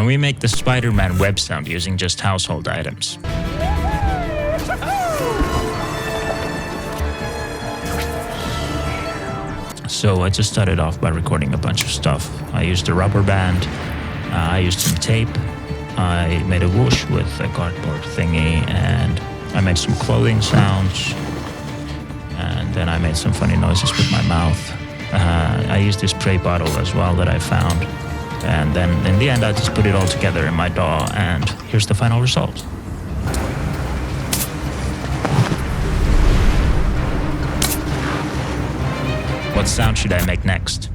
and we make the Spider-Man web sound using just household items. So I just started off by recording a bunch of stuff. I used a rubber band, I used some tape, I made a whoosh with a cardboard thingy, and I made some clothing sounds, and then I made some funny noises with my mouth. I used this spray bottle as well that I found, and then in the end I just put it all together in my DAW, and here's the final result. What sound should I make next?